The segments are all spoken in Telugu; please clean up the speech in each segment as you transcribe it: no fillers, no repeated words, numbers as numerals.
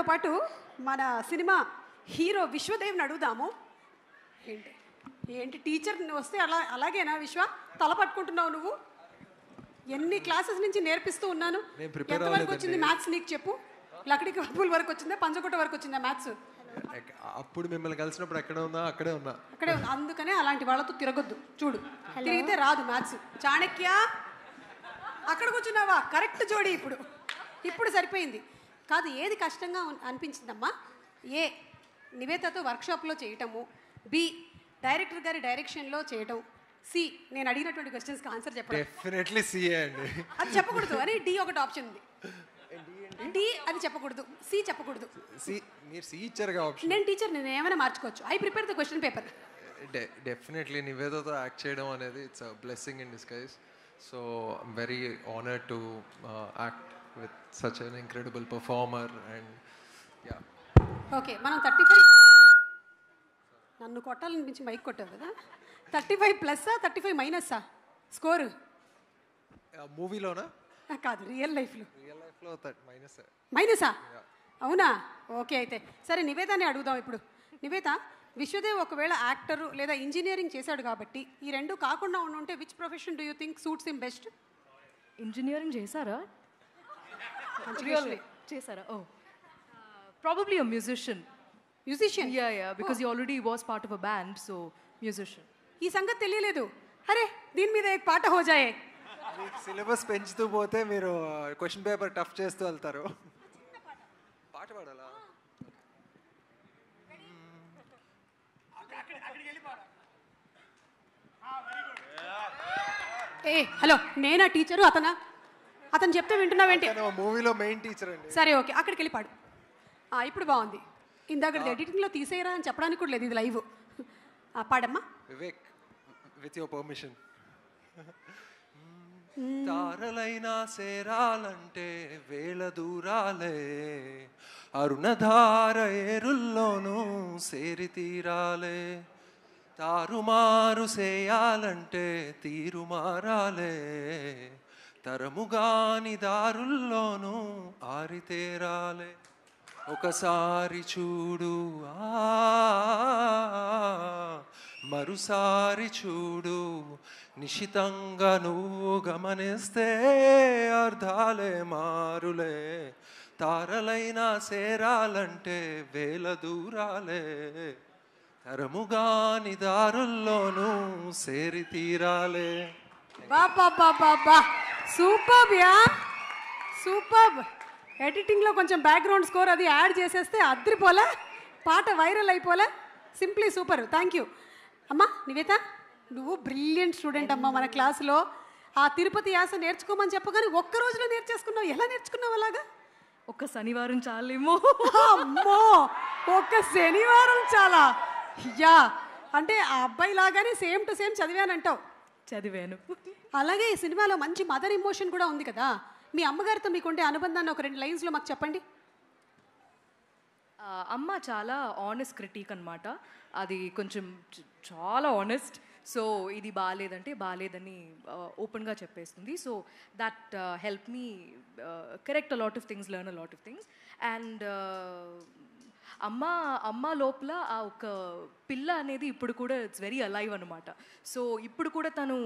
దాంతో పాటు మన సినిమా హీరో విశ్వదేవ్ని అడుగుదాము. ఏంటి ఏంటి టీచర్ వస్తే అలాగేనా విశ్వ? తల పట్టుకుంటున్నావు నువ్వు? ఎన్ని క్లాసెస్ నుంచి నేర్పిస్తూ ఉన్నాను. ఎంతవరకు వచ్చింది మ్యాథ్స్ నీకు చెప్పు? లకడీ కబూల్ వరకు వచ్చిందా, పంచకోట వరకు వచ్చిందా మ్యాథ్స్? అప్పుడు మిమ్మల్ని కలిసినప్పుడు అక్కడే ఉన్నా. అక్కడే ఉన్నా. అందుకనే అలాంటి వాళ్ళతో తిరగొద్దు. చూడు, తిరిగితే రాదు మ్యాథ్స్. చాణక్య అక్కడికి వచ్చినావా? కరెక్ట్ జోడి. ఇప్పుడు సరిపోయింది. కాదు, ఏది కష్టంగా అనిపించిందమ్మా? ఏ నివేతతో వర్క్షాప్లో చేయటము, బి డైరెక్టర్ గారి డైరెక్షన్లో చేయటం, సి నేను అడిగినటువంటి క్వశ్చన్స్కి ఆన్సర్ చెప్పడం. డెఫినెట్లీ సి అండి. అది చెప్పకూడదు అని డి ఒకటి ఆప్షన్ ఉంది. డి అది చెప్పకూడదు, సి చెప్పకూడదు. సి మీరు సి ఇచ్చారుగా ఆప్షన్. నేను టీచర్, నేను ఏమైనా మార్చుకోవచ్చు. I prepare the question paper. Definitely నివేదతో యాక్ట్ చేయడం అనేది it's a blessing in disguise. So I'm very honoured to act with such an incredible performer and yeah. Okay, మనం 35 నన్ను కొట్టాలనిపించి మైక్ కొట్టావు కదా. 35 ప్లస్సా 35 మైనస్సా స్కోరు? మూవీలోనా? కాదు, రియల్ లైఫ్లో. మైనసా? అవునా? ఓకే, అయితే సరే నివేదాన్ని అడుగుదాం ఇప్పుడు. నివేద, విశ్వదేవ్ ఒకవేళ యాక్టరు లేదా ఇంజనీరింగ్ చేశాడు కాబట్టి ఈ రెండు కాకుండా ఉంటే which profession do you think suits him best? Engineering చేశారా? చేశారా? Oh, probably a musician. Yeah, because he already was part of a band, so musician. ఈ సంగతి తెలియలేదు. అరే దీని మీద एक పాట हो जाए. సిలబస్ పెంచుతూ పోతే మీరు క్వశ్చన్ పేపర్ టఫ్ చేస్తూ వెళ్తారు. పాట పాడాలా? ఏ హలో, నేనా టీచరు? అతను చెప్తే వింటున్నావేంటి? మూవీలో మెయిన్ టీచర్ అండి. సరే ఓకే, అక్కడికి వెళ్ళి పాడు. ఇప్పుడు బాగుంది. ఇందాక ఎడిటింగ్లో తీసేయరా అని చెప్పడానికి కూడా లేదు, ఇది లైవ్. పాడమ్మా. Vivek, with your permission. తారలైనా సేరాలంటే వేల దూరాలే, అరుణధార ఏరుల్లోనూ సేరి తీరాలే, తారుమారు చేయాలంటే తీరు మారాలే, తరముగాని దారుల్లోనూ ఆరితేరాలే, ఒకసారి చూడు మరుసారి చూడు, నిశితంగా నువ్వు గమనిస్తే అర్థాలే మారులే, తారలైనా సేరాలంటే వేల దూరాలే, తరముగాని దారుల్లోనూ సేరి తీరాలే. బాబా సూపర్ యా, సూపర్. ఎడిటింగ్లో కొంచెం బ్యాక్గ్రౌండ్ స్కోర్ అది యాడ్ చేసేస్తే అద్రిపోలే, పాట వైరల్ అయిపోలే. Simply super, thank you. అమ్మా నివేత, నువ్వు బ్రిలియంట్ స్టూడెంట్ అమ్మా. మన క్లాసులో ఆ తిరుపతి యాస నేర్చుకోమని చెప్పగానే ఒక్క రోజులో నేర్చేసుకున్నావు. ఎలా నేర్చుకున్నావు అలాగా? ఒక్క శనివారం చాలేమో. అమ్మో, ఒక్క శనివారం చాలా? యా, అంటే ఆ అబ్బాయి లాగానే సేమ్ టు సేమ్ చదివానంటావు? చదివాను. అలాగే ఈ సినిమాలో మంచి మదర్ ఇమోషన్ కూడా ఉంది కదా. మీ అమ్మగారితో మీకుండే అనుబంధాన్ని ఒక 2 లైన్స్లో మాకు చెప్పండి. అమ్మ చాలా ఆనెస్ట్ క్రిటిక్ అనమాట. అది కొంచెం చాలా ఆనెస్ట్. సో ఇది బాగాలేదంటే బాగాలేదని ఓపెన్గా చెప్పేస్తుంది. So that help me correct a lot of things, learn a lot of things. And అమ్మ లోపల ఆ ఒక పిల్ల అనేది ఇప్పుడు కూడా ఇట్స్ వెరీ అలైవ్ అనమాట. సో ఇప్పుడు కూడా తను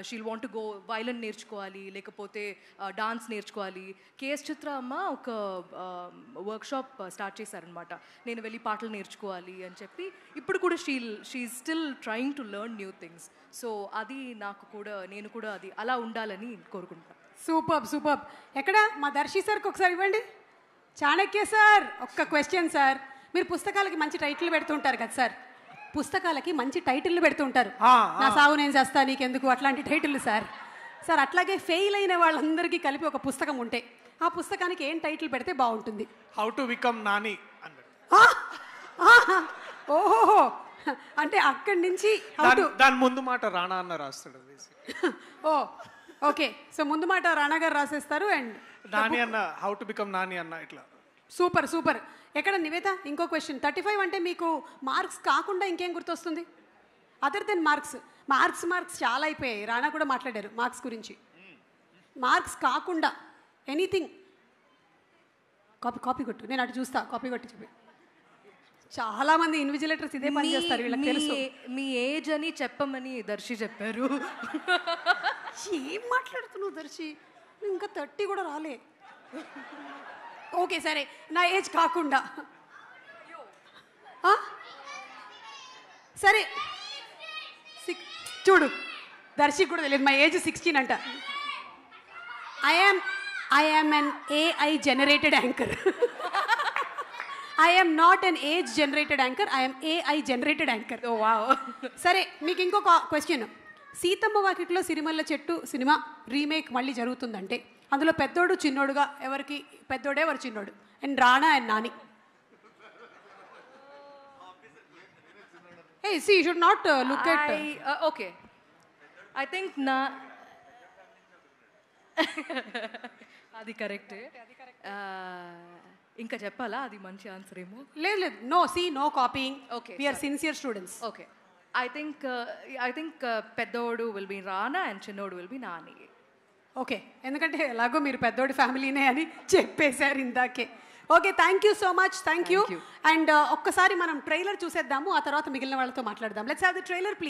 షీల్ వాంట్ టు గో వైలన్ నేర్చుకోవాలి, లేకపోతే డాన్స్ నేర్చుకోవాలి. కేఎస్ చిత్ర అమ్మ ఒక వర్క్షాప్ స్టార్ట్ చేశారనమాట, నేను వెళ్ళి పాటలు నేర్చుకోవాలి అని చెప్పి. ఇప్పుడు కూడా she still trying to learn new things. So అది నేను కూడా అది అలా ఉండాలని కోరుకుంటాను. Super super. ఎక్కడ మా దర్శి సార్కి ఒకసారి ఇవ్వండి. చాణక్య సార్, ఒక్క క్వశ్చన్ సార్. మీరు పుస్తకాలకి మంచి టైటిల్ పెడుతుంటారు కదా సార్, పుస్తకాలకి మంచి టైటిల్ పెడుతుంటారు. నా సాగు నేను చేస్తా నీకెందుకు, అట్లాంటి టైటిల్ సార్. సార్ అట్లాగే ఫెయిల్ అయిన వాళ్ళందరికీ కలిపి ఒక పుస్తకం ఉంటే ఆ పుస్తకానికి ఏం టైటిల్ పెడితే బాగుంటుంది? How to become Nani. ఓహోహో, అంటే అక్కడి నుంచి దాని ముందు మాట రాణా అన్న రాస్తాడు. ఓ ఓకే, సో ముందు మాట రాణా గారు రాసేస్తారు అండ్ నాని అన్న హౌ టు బికమ్ నాని అన్న ఇట్లా. Super super. ఎక్కడ నివేత, ఇంకో క్వశ్చన్. 35 అంటే మీకు మార్క్స్ కాకుండా ఇంకేం గుర్తొస్తుంది అదర్ దెన్ మార్క్స్? మార్క్స్ చాలా అయిపోయాయి. రాణా కూడా మాట్లాడారు మార్క్స్ గురించి. మార్క్స్ కాకుండా ఎనీథింగ్. కాపీ కొట్టు, నేను అటు చూస్తా, కాపీ కొట్టి చెప్పి. చాలా మంది ఇన్విజిలేటర్స్ ఇదే పని చేస్తారు, వీళ్ళకి తెలుసు. మీ ఏజ్ అని చెప్పమని దర్శి చెప్పారు. ఏం మాట్లాడుతున్నావు దర్శి, నువ్వు ఇంకా 30 కూడా రాలే. ఓకే సరే, నా ఏజ్ కాకుండా సరే చూడు, దర్శికి కూడా తెలియదు మా ఏజ్ 16 అంట. I am an AI generated anchor. I am not an age generated anchor, I am AI generated anchor. Oh wow. సరే మీకు ఇంకొక క్వశ్చన్. సీతమ్మ వాకిట్లో సిరిమల్ల చెట్టు సినిమా రీమేక్ మళ్ళీ జరుగుతుందంటే అందులో పెద్దోడు చిన్నోడుగా ఎవరికి పెద్దోడే ఎవరు చిన్నోడు? And Rana and Nani. Hey, see, you should not look at... okay, I think నా అది కరెక్టే. ఇంకా చెప్పాలా? అది మంచి ఆన్సర్ ఏమో. లేదు no, see, no copying. Okay, we are sincere students. Okay, I think పెద్దోడు విల్ బి రానా అండ్ చిన్నోడు విల్ బి నాని. ఓకే, ఎందుకంటే ఎలాగో మీరు పెద్దోడి ఫ్యామిలీనే అని చెప్పేశారు ఇందాకే. Okay, thank you so much, thank you. And ఒక్కసారి మనం ట్రైలర్ చూసేద్దాము, ఆ తర్వాత మిగిలిన వాళ్ళతో మాట్లాడదాం. Let's have the trailer please.